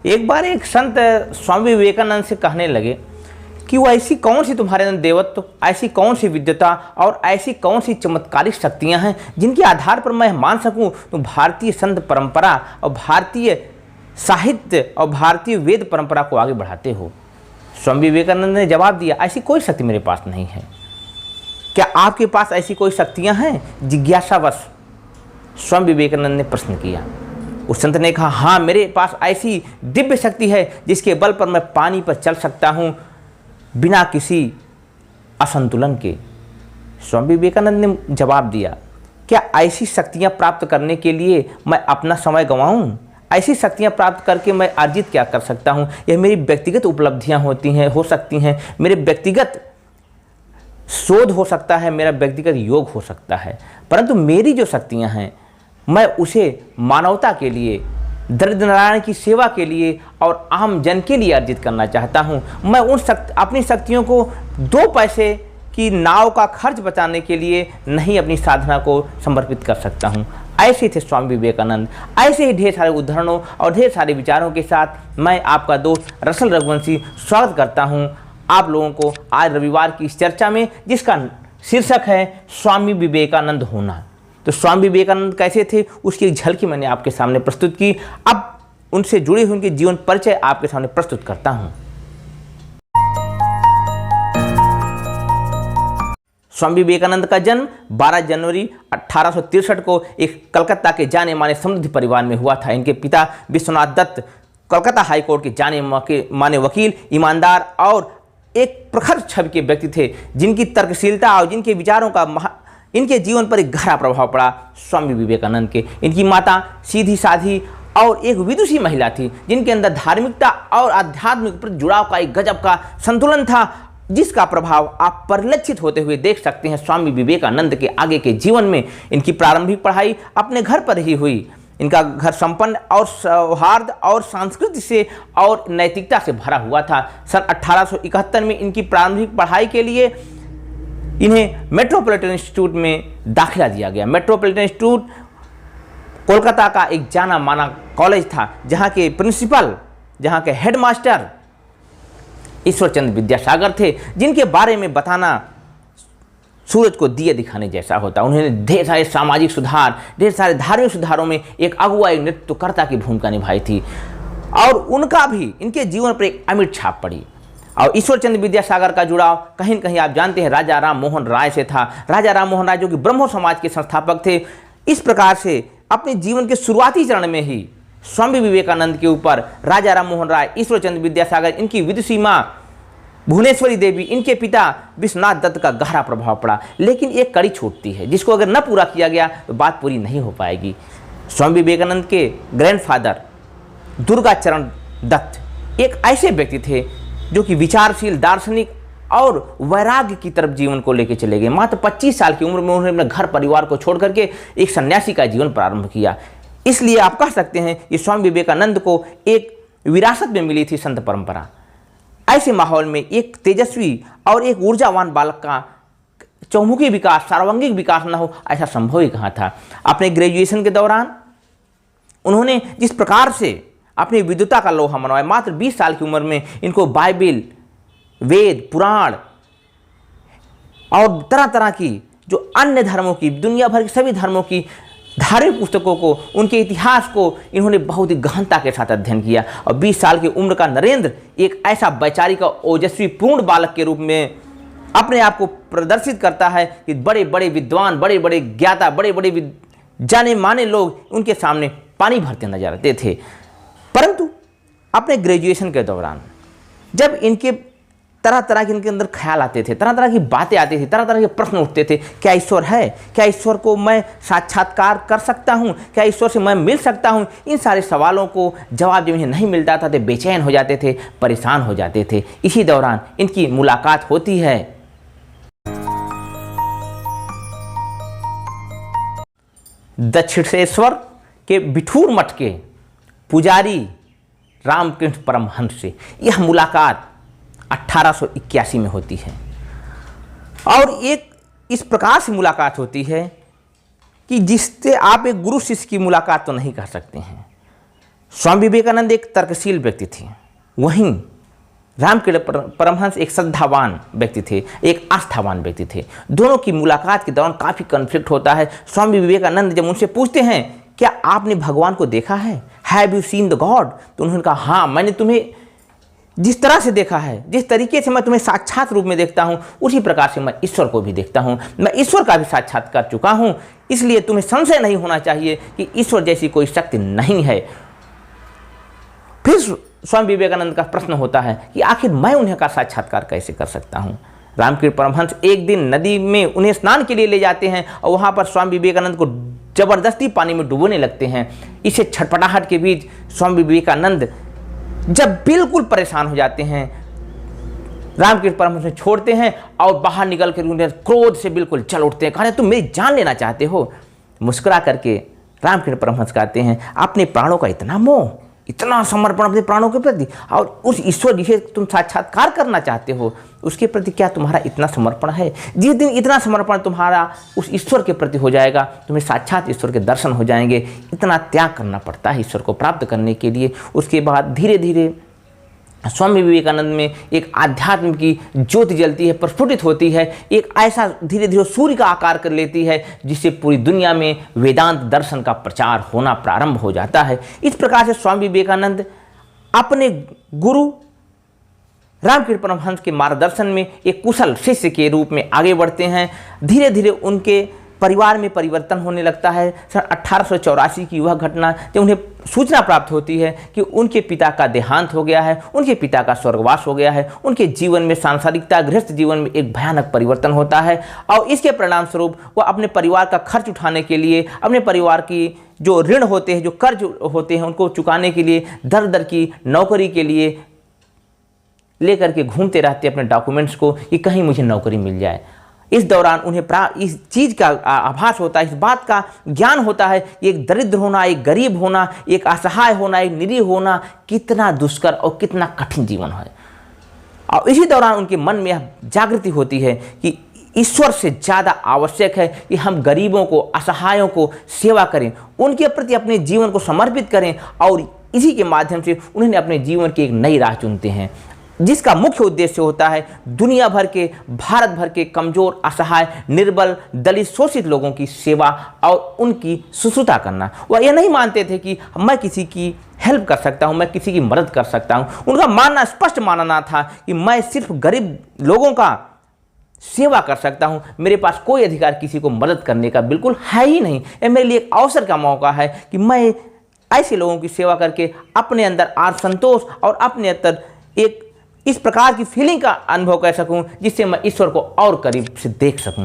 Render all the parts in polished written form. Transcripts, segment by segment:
एक बार एक संत स्वामी विवेकानंद से कहने लगे कि वो ऐसी कौन सी तुम्हारे अंदर देवत्व, ऐसी कौन सी विद्वता और ऐसी कौन सी चमत्कारिक शक्तियां हैं जिनके आधार पर मैं मान सकूं तो भारतीय संत परंपरा और भारतीय साहित्य और भारतीय वेद परंपरा को आगे बढ़ाते हो। स्वामी विवेकानंद ने जवाब दिया, ऐसी कोई शक्ति मेरे पास नहीं है। क्या आपके पास ऐसी कोई शक्तियां हैं? जिज्ञासावश स्वामी विवेकानंद ने प्रश्न किया। उस संत ने कहा, हाँ, मेरे पास ऐसी दिव्य शक्ति है जिसके बल पर मैं पानी पर चल सकता हूं बिना किसी असंतुलन के। स्वामी विवेकानंद ने जवाब दिया, क्या ऐसी शक्तियां प्राप्त करने के लिए मैं अपना समय गंवाऊं? ऐसी शक्तियां प्राप्त करके मैं अर्जित क्या कर सकता हूं? यह मेरी व्यक्तिगत उपलब्धियां हो सकती हैं, मेरे व्यक्तिगत शोध हो सकता है, मेरा व्यक्तिगत योग हो सकता है, परंतु मेरी जो शक्तियां हैं मैं उसे मानवता के लिए, दरिद्र नारायण की सेवा के लिए और आम जन के लिए अर्जित करना चाहता हूं। मैं अपनी शक्तियों को 2 पैसे की नाव का खर्च बचाने के लिए नहीं अपनी साधना को समर्पित कर सकता हूं। ऐसे थे स्वामी विवेकानंद। ऐसे ही ढेर सारे उदाहरणों और ढेर सारे विचारों के साथ मैं आपका दोस्त रसल रघुवंशी स्वागत करता हूं आप लोगों को आज रविवार की इस चर्चा में, जिसका शीर्षक है स्वामी विवेकानंद होना। तो स्वामी विवेकानंद कैसे थे उसकी एक झलकी मैंने आपके सामने प्रस्तुत की। अब उनसे जुड़े हुए उनके जीवन परिचय आपके सामने प्रस्तुत करता हूं। स्वामी विवेकानंद का जन्म 12 जनवरी 1863 को एक कलकत्ता के जाने माने समृद्ध परिवार में हुआ था। इनके पिता विश्वनाथ दत्त कलकत्ता हाई कोर्ट के जाने माने वकील, ईमानदार और एक प्रखर छवि के व्यक्ति थे, जिनकी तर्कशीलता और जिनके विचारों का इनके जीवन पर एक गहरा प्रभाव पड़ा स्वामी विवेकानंद के। इनकी माता सीधी साधी और एक विदुषी महिला थी, जिनके अंदर धार्मिकता और आध्यात्मिक पर जुड़ाव का एक गजब का संतुलन था, जिसका प्रभाव आप परिलक्षित होते हुए देख सकते हैं स्वामी विवेकानंद के आगे के जीवन में। इनकी प्रारंभिक पढ़ाई अपने घर पर ही हुई। इनका घर संपन्न और सौहार्द और संस्कृति से और नैतिकता से भरा हुआ था। सन 1871 में इनकी प्रारंभिक पढ़ाई के लिए इन्हें मेट्रोपॉलिटन इंस्टीट्यूट में दाखिला दिया गया। मेट्रोपॉलिटन इंस्टीट्यूट कोलकाता का एक जाना माना कॉलेज था, जहाँ के प्रिंसिपल, जहाँ के हेडमास्टर ईश्वरचंद्र विद्यासागर थे, जिनके बारे में बताना सूरज को दिए दिखाने जैसा होता। उन्होंने ढेर सारे सामाजिक सुधार, ढेर सारे धार्मिक सुधारों में एक अगुवा, एक नेतृत्वकर्ता की भूमिका निभाई थी और उनका भी इनके जीवन पर एक अमिट छाप पड़ी। और ईश्वरचंद्र विद्यासागर का जुड़ाव कहीं न कहीं आप जानते हैं राजा राम मोहन राय से था। राजा राम मोहन राय जो कि ब्रह्मो समाज के संस्थापक थे। इस प्रकार से अपने जीवन के शुरुआती चरण में ही स्वामी विवेकानंद के ऊपर राजा राम मोहन राय, ईश्वरचंद्र विद्यासागर, इनकी विदुषी माँ भुवनेश्वरी देवी, इनके पिता विश्वनाथ दत्त का गहरा प्रभाव पड़ा। लेकिन एक कड़ी छूटती है, जिसको अगर न पूरा किया गया तो बात पूरी नहीं हो पाएगी। स्वामी विवेकानंद के ग्रैंडफादर दुर्गाचरण दत्त एक ऐसे व्यक्ति थे जो कि विचारशील, दार्शनिक और वैराग्य की तरफ जीवन को लेकर चले गए। मात्र 25 साल की उम्र में उन्होंने अपने घर परिवार को छोड़ करके एक सन्यासी का जीवन प्रारंभ किया। इसलिए आप कह सकते हैं कि स्वामी विवेकानंद को एक विरासत में मिली थी संत परंपरा। ऐसे माहौल में एक तेजस्वी और एक ऊर्जावान बालक का चौमुखी विकास, सार्वंगिक विकास न हो, ऐसा संभव ही कहाँ था। अपने ग्रेजुएशन के दौरान उन्होंने जिस प्रकार से अपनी विद्वता का लोहा मनवाया, मात्र 20 साल की उम्र में इनको बाइबिल, वेद, पुराण और तरह तरह की जो अन्य धर्मों की, दुनिया भर के सभी धर्मों की धार्मिक पुस्तकों को, उनके इतिहास को इन्होंने बहुत ही गहनता के साथ अध्ययन किया। और 20 साल की उम्र का नरेंद्र एक ऐसा वैचारिक और ओजस्वी पूर्ण बालक के रूप में अपने आप को प्रदर्शित करता है कि बड़े बड़े विद्वान, बड़े बड़े ज्ञाता, बड़े बड़े जाने माने लोग उनके सामने पानी भरते नजर आते थे। परंतु अपने ग्रेजुएशन के दौरान जब इनके तरह तरह के इनके अंदर ख्याल आते थे, तरह तरह की बातें आती थी, तरह तरह के प्रश्न उठते थे। क्या ईश्वर है? क्या ईश्वर को मैं साक्षात्कार कर सकता हूँ? क्या ईश्वर से मैं मिल सकता हूँ? इन सारे सवालों को जवाब जब इन्हें नहीं मिलता था तो बेचैन हो जाते थे, परेशान हो जाते थे। इसी दौरान इनकी मुलाकात होती है दक्षिणेश्वर के बिठूर मठ के पुजारी रामकृष्ण परमहंस से। यह मुलाकात 1881 में होती है और एक इस प्रकार से मुलाकात होती है कि जिससे आप एक गुरु शिष्य की मुलाकात तो नहीं कर सकते हैं। स्वामी विवेकानंद एक तर्कशील व्यक्ति थे, वहीं रामकृष्ण परमहंस एक श्रद्धावान व्यक्ति थे, एक आस्थावान व्यक्ति थे। दोनों की मुलाकात के दौरान काफ़ी कन्फ्लिक्ट होता है। स्वामी विवेकानंद जब उनसे पूछते हैं, क्या आपने भगवान को देखा है, have you seen the God, तो उन्होंने कहा, हाँ, मैंने तुम्हें जिस तरह से देखा है, जिस तरीके से मैं तुम्हें साक्षात रूप में देखता हूँ, उसी प्रकार से मैं ईश्वर को भी देखता हूँ। मैं ईश्वर का भी साक्षात कर चुका हूँ, इसलिए तुम्हें संशय नहीं होना चाहिए कि ईश्वर जैसी कोई शक्ति नहीं है। फिर स्वामी विवेकानंद का प्रश्न होता है कि आखिर मैं उन्हें का साक्षात्कार कैसे कर सकता हूँ। रामकृष्ण परमहंस एक दिन नदी में उन्हें स्नान के लिए ले जाते हैं और वहाँ पर स्वामी विवेकानंद को जबरदस्ती पानी में डुबोने लगते हैं। इसे छटपटाहट के बीच स्वामी विवेकानंद जब बिल्कुल परेशान हो जाते हैं, रामकृष्ण परमहंस छोड़ते हैं और बाहर निकल कर उन्हें क्रोध से बिल्कुल जल उठते हैं, कहते तुम मेरी जान लेना चाहते हो। मुस्कुरा करके रामकृष्ण परमहंस कहते हैं, अपने प्राणों का इतना मोह, इतना समर्पण अपने प्राणों के प्रति, और उस ईश्वर जिसे तुम साक्षात्कार करना चाहते हो उसके प्रति क्या तुम्हारा इतना समर्पण है? जिस दिन इतना समर्पण तुम्हारा उस ईश्वर के प्रति हो जाएगा, तुम्हें साक्षात ईश्वर के दर्शन हो जाएंगे। इतना त्याग करना पड़ता है ईश्वर को प्राप्त करने के लिए। उसके बाद धीरे धीरे स्वामी विवेकानंद में एक आध्यात्म की ज्योति जलती है, प्रस्फुटित होती है, एक ऐसा धीरे धीरे सूर्य का आकार कर लेती है जिससे पूरी दुनिया में वेदांत दर्शन का प्रचार होना प्रारंभ हो जाता है। इस प्रकार से स्वामी विवेकानंद अपने गुरु रामकृष्ण परमहंस के मार्गदर्शन में एक कुशल शिष्य के रूप में आगे बढ़ते हैं। धीरे धीरे उनके परिवार में परिवर्तन होने लगता है। सन 1884 की वह घटना जब उन्हें सूचना प्राप्त होती है कि उनके पिता का देहांत हो गया है, उनके पिता का स्वर्गवास हो गया है, उनके जीवन में सांसारिकता, गृहस्थ जीवन में एक भयानक परिवर्तन होता है और इसके परिणाम स्वरूप वह अपने परिवार का खर्च उठाने के लिए, अपने परिवार की जो ऋण होते हैं, जो कर्ज होते हैं, उनको चुकाने के लिए दर दर की नौकरी के लिए लेकर के घूमते रहते अपने डॉक्यूमेंट्स को कि कहीं मुझे नौकरी मिल जाए। इस दौरान उन्हें इस चीज़ का आभास होता है, इस बात का ज्ञान होता है कि एक दरिद्र होना, एक गरीब होना, एक असहाय होना, एक निरीह होना कितना दुष्कर और कितना कठिन जीवन है। और इसी दौरान उनके मन में यह जागृति होती है कि ईश्वर से ज़्यादा आवश्यक है कि हम गरीबों को, असहायों को सेवा करें, उनके प्रति अपने जीवन को समर्पित करें और इसी के माध्यम से उन्हें अपने जीवन की एक नई राह चुनते हैं, जिसका मुख्य उद्देश्य होता है दुनिया भर के, भारत भर के कमजोर, असहाय, निर्बल, दलित, शोषित लोगों की सेवा और उनकी शुश्रूषा करना। वह यह नहीं मानते थे कि मैं किसी की हेल्प कर सकता हूँ, मैं किसी की मदद कर सकता हूँ। उनका मानना, स्पष्ट मानना था कि मैं सिर्फ गरीब लोगों का सेवा कर सकता हूँ, मेरे पास कोई अधिकार किसी को मदद करने का बिल्कुल है ही नहीं। यह मेरे लिए एक अवसर का मौका है कि मैं ऐसे लोगों की सेवा करके अपने अंदर आत्मसंतोष और अपने अंदर एक इस प्रकार की फीलिंग का अनुभव कर सकूं जिससे मैं ईश्वर को और करीब से देख सकूं।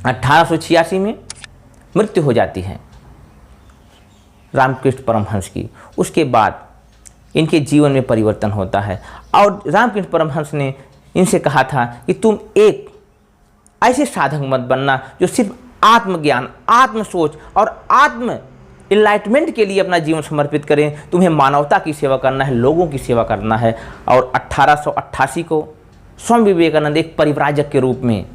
1886 में मृत्यु हो जाती है रामकृष्ण परमहंस की। उसके बाद इनके जीवन में परिवर्तन होता है और रामकृष्ण परमहंस ने इनसे कहा था कि तुम एक ऐसे साधक मत बनना जो सिर्फ आत्मज्ञान, आत्मसोच और आत्म इनलाइटमेंट के लिए अपना जीवन समर्पित करें। तुम्हें मानवता की सेवा करना है, लोगों की सेवा करना है। और 1888 को स्वामी विवेकानंद एक परिव्राजक के रूप में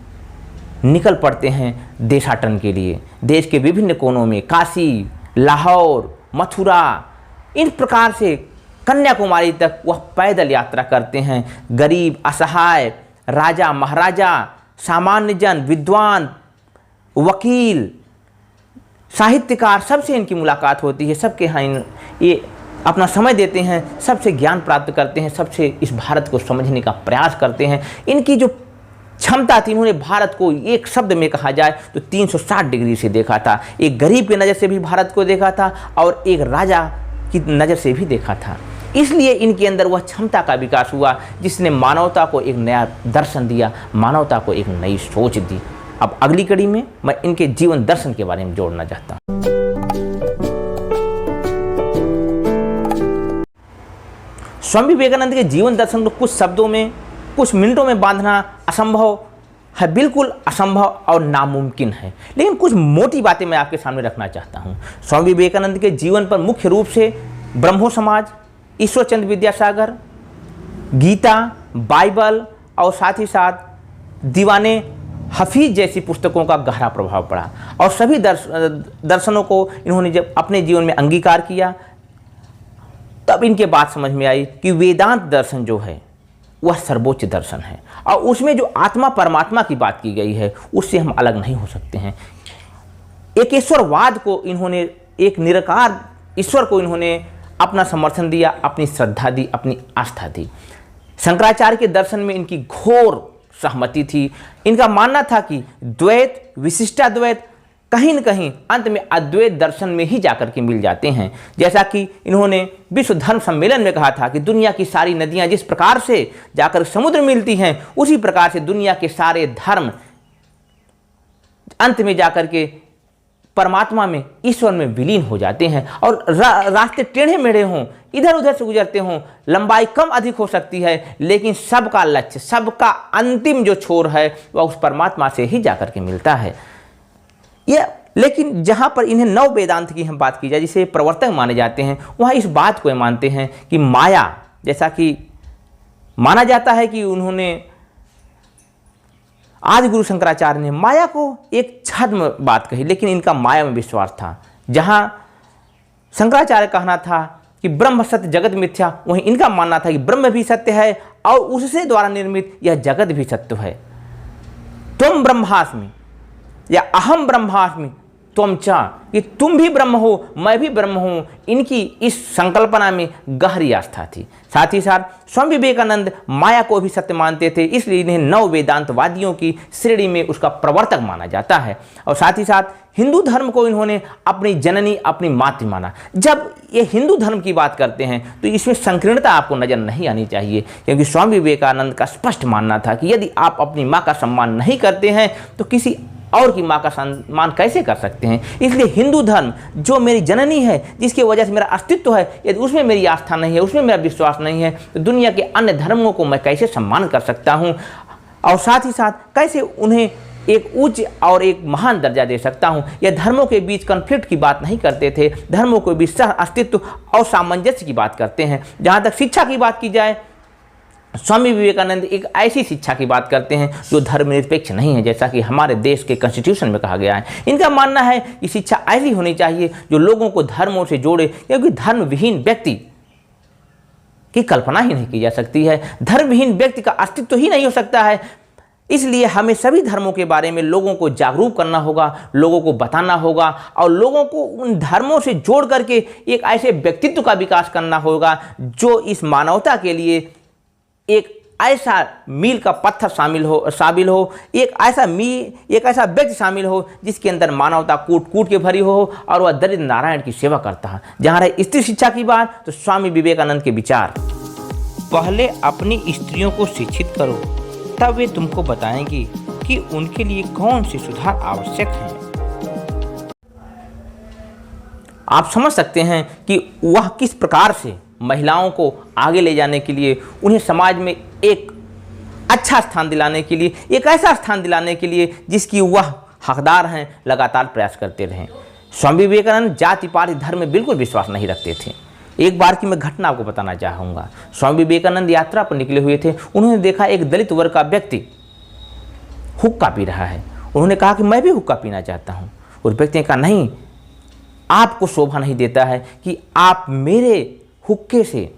निकल पड़ते हैं देशाटन के लिए। देश के विभिन्न कोनों में, काशी, लाहौर, मथुरा, इन प्रकार से कन्याकुमारी तक वह पैदल यात्रा करते हैं। गरीब, असहाय, राजा, महाराजा, सामान्य जन, विद्वान, वकील, साहित्यकार, सबसे इनकी मुलाकात होती है। सबके यहाँ ये अपना समय देते हैं, सबसे ज्ञान प्राप्त करते हैं, सबसे इस भारत को समझने का प्रयास करते हैं। इनकी जो क्षमता थी, इन्होंने भारत को एक शब्द में कहा जाए तो 360 डिग्री से देखा था। एक गरीब की नज़र से भी भारत को देखा था और एक राजा की नज़र से भी देखा था। इसलिए इनके अंदर वह क्षमता का विकास हुआ जिसने मानवता को एक नया दर्शन दिया, मानवता को एक नई सोच दी। अब अगली कड़ी में मैं इनके जीवन दर्शन के बारे में जोड़ना चाहता हूँ। स्वामी विवेकानंद के जीवन दर्शन को कुछ शब्दों में, कुछ मिनटों में बांधना असंभव है, बिल्कुल असंभव और नामुमकिन है, लेकिन कुछ मोटी बातें मैं आपके सामने रखना चाहता हूँ। स्वामी विवेकानंद के जीवन पर मुख्य रूप से ब्रह्मो समाज, ईश्वरचंद्र विद्यासागर, गीता, बाइबल और साथ ही साथ दीवाने हफीज जैसी पुस्तकों का गहरा प्रभाव पड़ा और सभी दर्शनों को इन्होंने जब अपने जीवन में अंगीकार किया, तब इनके बात समझ में आई कि वेदांत दर्शन जो है वह सर्वोच्च दर्शन है और उसमें जो आत्मा परमात्मा की बात की गई है उससे हम अलग नहीं हो सकते हैं। एक ईश्वरवाद को इन्होंने, एक निराकार ईश्वर को इन्होंने अपना समर्थन दिया, अपनी श्रद्धा दी, अपनी आस्था दी। शंकराचार्य के दर्शन में इनकी घोर सहमति थी। इनका मानना था कि द्वैत, विशिष्टाद्वैत कहीं न कहीं अंत में अद्वैत दर्शन में ही जाकर के मिल जाते हैं। जैसा कि इन्होंने विश्व धर्म सम्मेलन में कहा था कि दुनिया की सारी नदियां जिस प्रकार से जाकर समुद्र मिलती हैं उसी प्रकार से दुनिया के सारे धर्म अंत में जाकर के परमात्मा में, ईश्वर में विलीन हो जाते हैं। और रास्ते टेढ़े मेढ़े हों, इधर उधर से गुजरते हों, लंबाई कम अधिक हो सकती है, लेकिन सबका लक्ष्य, सबका अंतिम जो छोर है वह उस परमात्मा से ही जाकर के मिलता है। लेकिन जहाँ पर इन्हें नव वेदांत की हम बात की जाए, जिसे प्रवर्तक माने जाते हैं, वहाँ इस बात को मानते हैं कि माया, जैसा कि माना जाता है कि उन्होंने, आदि गुरु शंकराचार्य ने माया को एक छद्म बात कही, लेकिन इनका माया में विश्वास था। जहाँ शंकराचार्य का कहना था कि ब्रह्म सत्य जगत मिथ्या, वहीं इनका मानना था कि ब्रह्म भी सत्य है और उससे द्वारा निर्मित यह जगत भी सत्य है। तुम ब्रह्मास्मि या अहम ब्रह्मास्मि त्वं च, कि तुम भी ब्रह्म हो, मैं भी ब्रह्म हूँ, इनकी इस संकल्पना में गहरी आस्था थी। साथ ही साथ स्वामी विवेकानंद माया को भी सत्य मानते थे, इसलिए इन्हें नव वेदांतवादियों की श्रेणी में उसका प्रवर्तक माना जाता है। और साथ ही साथ हिंदू धर्म को इन्होंने अपनी जननी, अपनी मातृ माना। जब ये हिंदू धर्म की बात करते हैं तो इसमें संकीर्णता आपको नजर नहीं आनी चाहिए, क्योंकि स्वामी विवेकानंद का स्पष्ट मानना था कि यदि आप अपनी माँ का सम्मान नहीं करते हैं तो किसी और की माँ का सम्मान कैसे कर सकते हैं। इसलिए हिंदू धर्म जो मेरी जननी है, जिसकी वजह से मेरा अस्तित्व है, यदि उसमें मेरी आस्था नहीं है, उसमें मेरा विश्वास नहीं है, तो दुनिया के अन्य धर्मों को मैं कैसे सम्मान कर सकता हूँ और साथ ही साथ कैसे उन्हें एक उच्च और एक महान दर्जा दे सकता हूँ। यह धर्मों के बीच कॉन्फ्लिक्ट की बात नहीं करते थे, धर्मों के बीच सह अस्तित्व और सामंजस्य की बात करते हैं। जहाँ तक शिक्षा की बात की जाए, स्वामी विवेकानंद एक ऐसी शिक्षा की बात करते हैं जो धर्मनिरपेक्ष नहीं है, जैसा कि हमारे देश के कॉन्स्टिट्यूशन में कहा गया है। इनका मानना है कि शिक्षा ऐसी होनी चाहिए जो लोगों को धर्मों से जोड़े, क्योंकि धर्म विहीन व्यक्ति की कल्पना ही नहीं की जा सकती है, धर्म विहीन व्यक्ति का अस्तित्व ही नहीं हो सकता है। इसलिए हमें सभी धर्मों के बारे में लोगों को जागरूक करना होगा, लोगों को बताना होगा और लोगों को उन धर्मों से जोड़ करके एक ऐसे व्यक्तित्व का विकास करना होगा जो इस मानवता के लिए एक ऐसा मील का पत्थर शामिल हो, एक ऐसा व्यक्ति शामिल हो जिसके अंदर मानवता कूट कूट के भरी हो और वह दरिद्र नारायण की सेवा करता है। जहाँ रहे स्त्री शिक्षा की बात, तो स्वामी विवेकानंद के विचार, पहले अपनी स्त्रियों को शिक्षित करो, तब वे तुमको बताएंगी कि उनके लिए कौन से सुधार आवश्यक हैं। आप समझ सकते हैं कि वह किस प्रकार से महिलाओं को आगे ले जाने के लिए, उन्हें समाज में एक अच्छा स्थान दिलाने के लिए, एक ऐसा स्थान दिलाने के लिए जिसकी वह हकदार हैं, लगातार प्रयास करते रहें। स्वामी विवेकानंद जाति पाति धर्म में बिल्कुल विश्वास नहीं रखते थे। एक बार की मैं घटना आपको बताना चाहूँगा। स्वामी विवेकानंद यात्रा पर निकले हुए थे, उन्होंने देखा एक दलित वर्ग का व्यक्ति हुक्का पी रहा है। उन्होंने कहा कि मैं भी हुक्का पीना चाहता हूँ। उस व्यक्ति ने कहा, नहीं, आपको शोभा नहीं देता है कि आप मेरे हुक्के से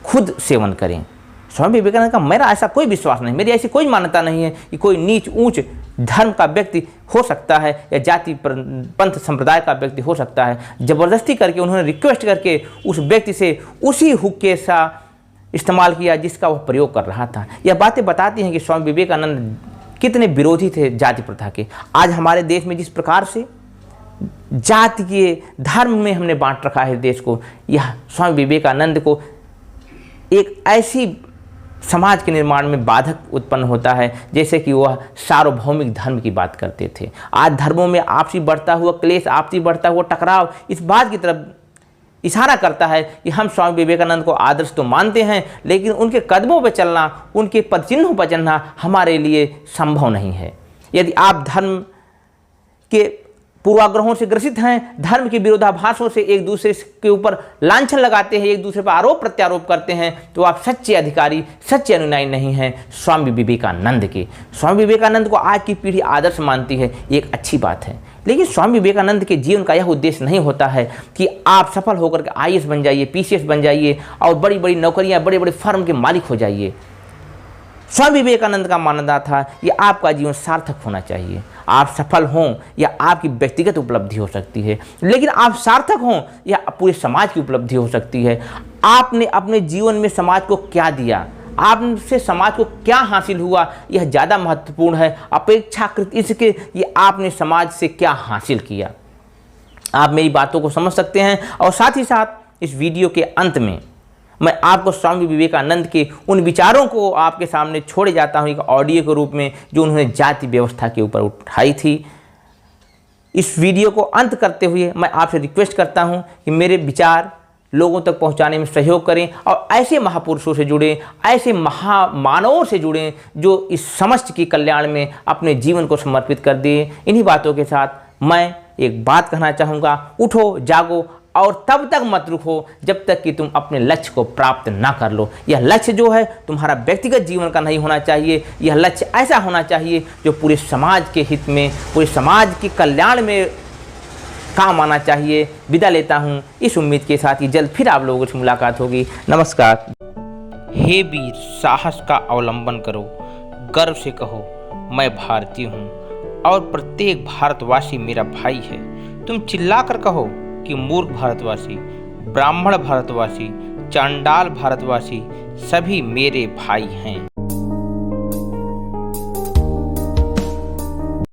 खुद सेवन करें। स्वामी विवेकानंद का मेरा ऐसा कोई विश्वास नहीं, मेरी ऐसी कोई मान्यता नहीं है कि कोई नीच ऊंच धर्म का व्यक्ति हो सकता है या जाति पंथ संप्रदाय का व्यक्ति हो सकता है। जबरदस्ती करके उन्होंने रिक्वेस्ट करके उस व्यक्ति से उसी हुक्के सा इस्तेमाल किया जिसका वह प्रयोग कर रहा था। यह बातें बताती हैं कि स्वामी विवेकानंद कितने विरोधी थे जाति प्रथा के। आज हमारे देश में जिस प्रकार से जाति के धर्म में हमने बांट रखा है देश को, यह स्वामी विवेकानंद को एक ऐसी समाज के निर्माण में बाधक उत्पन्न होता है जैसे कि वह सार्वभौमिक धर्म की बात करते थे। आज धर्मों में आपसी बढ़ता हुआ क्लेश, आपसी बढ़ता हुआ टकराव इस बात की तरफ इशारा करता है कि हम स्वामी विवेकानंद को आदर्श तो मानते हैं, लेकिन उनके कदमों पर चलना, उनके पदचिन्हों पर चलना हमारे लिए संभव नहीं है। यदि आप धर्म के पूर्वाग्रहों से ग्रसित हैं, धर्म के विरोधाभासों से एक दूसरे के ऊपर लांछन लगाते हैं, एक दूसरे पर आरोप प्रत्यारोप करते हैं, तो आप सच्चे अधिकारी, सच्चे अनुयायी नहीं हैं स्वामी विवेकानंद के। स्वामी विवेकानंद को आज की पीढ़ी आदर्श मानती है, ये एक अच्छी बात है, लेकिन स्वामी विवेकानंद के जीवन का यह उद्देश्य नहीं होता है कि आप सफल होकर के आईएएस बन जाइए, पीसीएस बन जाइए और बड़ी बड़ी नौकरियां, बड़े बड़े फर्म के मालिक हो जाइए। स्वामी विवेकानंद का मानना था ये आपका जीवन सार्थक होना चाहिए। आप सफल हों या आपकी व्यक्तिगत उपलब्धि हो सकती है, लेकिन आप सार्थक हों या पूरे समाज की उपलब्धि हो सकती है। आपने अपने जीवन में समाज को क्या दिया, आपसे समाज को क्या हासिल हुआ, यह ज़्यादा महत्वपूर्ण है अपेक्षाकृत इसके ये आपने समाज से क्या हासिल किया। आप मेरी बातों को समझ सकते हैं। और साथ ही साथ इस वीडियो के अंत में मैं आपको स्वामी विवेकानंद के उन विचारों को आपके सामने छोड़े जाता हूं एक ऑडियो के रूप में, जो उन्होंने जाति व्यवस्था के ऊपर उठाई थी। इस वीडियो को अंत करते हुए मैं आपसे रिक्वेस्ट करता हूं कि मेरे विचार लोगों तक पहुंचाने में सहयोग करें और ऐसे महापुरुषों से जुड़ें, ऐसे महामानवों से जुड़ें जो इस समस्त के कल्याण में अपने जीवन को समर्पित कर दें। इन्हीं बातों के साथ मैं एक बात कहना चाहूँगा, उठो जागो और तब तक मत रुको जब तक कि तुम अपने लक्ष्य को प्राप्त ना कर लो। यह लक्ष्य जो है तुम्हारा व्यक्तिगत जीवन का नहीं होना चाहिए, यह लक्ष्य ऐसा होना चाहिए जो पूरे समाज के हित में, पूरे समाज के कल्याण में काम आना चाहिए। विदा लेता हूँ इस उम्मीद के साथ कि जल्द फिर आप लोगों से मुलाकात होगी। नमस्कार। हे वीर, साहस का अवलंबन करो, गर्व से कहो मैं भारतीय हूँ और प्रत्येक भारतवासी मेरा भाई है। तुम चिल्लाकर कहो कि मूर्ख भारतवासी, ब्राह्मण भारतवासी, चांडाल भारतवासी सभी मेरे भाई हैं।